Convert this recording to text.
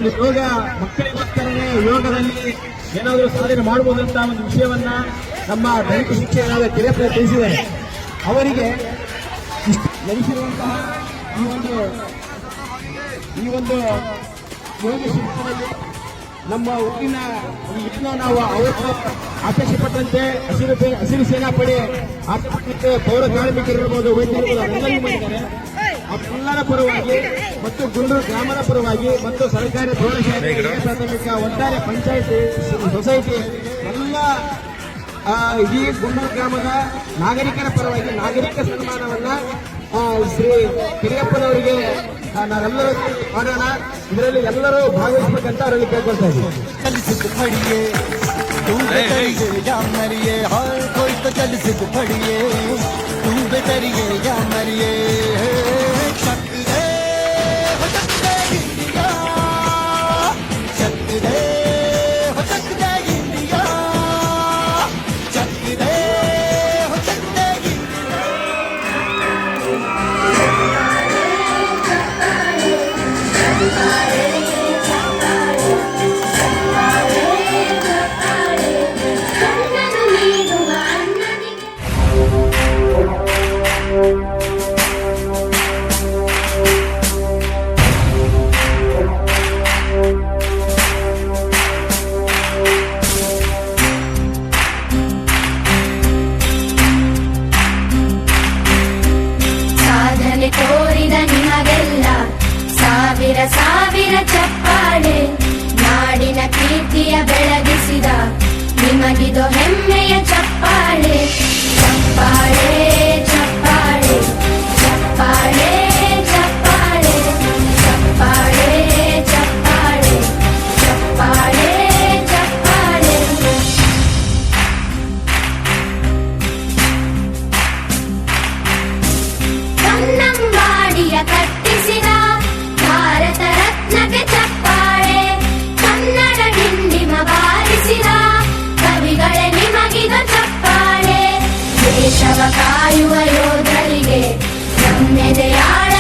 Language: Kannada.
ಒಂದು ಯೋಗ ಮಕ್ಕಳಿಗೋಸ್ಕರನೇ ಯೋಗದಲ್ಲಿ ಏನಾದರೂ ಸಾಧನೆ ಮಾಡಬಹುದಂತ ಒಂದು ವಿಷಯವನ್ನ ನಮ್ಮ ದೈಹಿಕ ಶಿಕ್ಷಕರಾದ ಕಿರಿಯಪ್ಪ ತಿಳಿಸಿದ್ದಾರೆ. ಅವರಿಗೆ ನಡೆಸಿರುವಂತಹ ಈ ಒಂದು ಯೋಗ ಶಿಕ್ಷಣದಲ್ಲಿ ನಮ್ಮ ಊರಿನ ನಾವು ಅವತ್ತು ಅಪೇಕ್ಷೆ ಪಟ್ಟಂತೆ ಹಸಿರು ಸೇನಾಪಡೆ ಆಟಪಟ್ಟಂತೆ ಪೌರ ಕಾರ್ಮಿಕರಿರ್ಬೋದು, ವೈದ್ಯರಿರ್ಬೋದು ಅದೆಲ್ಲರೂ ಮಾಡಿದ್ದಾರೆ. ಅವರೆಲ್ಲರ ಪರವಾಗಿ ಮತ್ತು ಗುಂಡೂರು ಗ್ರಾಮದ ಪರವಾಗಿ ಮತ್ತು ಸರ್ಕಾರಿ ಪ್ರೌಢಶಾಲೆ ಪ್ರಾಥಮಿಕ ಒಟ್ಟಾರೆ ಪಂಚಾಯತಿ ಸೊಸೈಟಿ ಎಲ್ಲ ಇಡೀ ಗುಂಡೂರು ಗ್ರಾಮದ ನಾಗರಿಕರ ಪರವಾಗಿ ನಾಗರಿಕ ಸನ್ಮಾನವನ್ನ ಶ್ರೀ ಕಿರಿಯಪ್ಪನವರಿಗೆ ನಾವೆಲ್ಲರೂ ಮಾಡೋಣ. ಇದರಲ್ಲಿ ಎಲ್ಲರೂ ಭಾಗವಹಿಸಬೇಕಂತ ಅವರಲ್ಲಿ ಕೇಳ್ಕೊಳ್ತಾ ಇದ್ದೀವಿ. ತೋರಿದ ನಿಮಗೆಲ್ಲ ಸಾವಿರ ಸಾವಿರ ಚಪ್ಪಾಳೆ, ನಾಡಿನ ಕೀರ್ತಿಯ ಬೆಳಗಿಸಿದ ನಿಮಗಿದು ಹೆಮ್ಮೆಯ ಚಪ್ಪಾಳೆ. ಚಪ್ಪಾಳೆ ಚಪ್ಪಾಳೆ ಚಪ್ಪಾಳೆ ಚಪ್ಪಾಳೆ ಚಪ್ಪಾಳೆ ಚಪ್ಪಾಳೆ ಚಪ್ಪಾಳೆ ಚಪ್ಪಾಳೆ. ಕನ್ನಂಬಾಡಿಯ ಕಟ್ಟಿಸಿದ ಭಾರತ ರತ್ನಕ್ಕೆ ಚಪ್ಪಾಳೆ, ಕನ್ನಡ ಡಿಂಡಿಮ ಬಾರಿಸಿದ ಕವಿಗಳೇ ನಿಮಗಿದು ಚಪ್ಪಾಳೆ. ದೇಶವ ಕಾಯುವ ಯೋಧರಿಗೆ ನಮ್ಮೆದೆಯಾಳ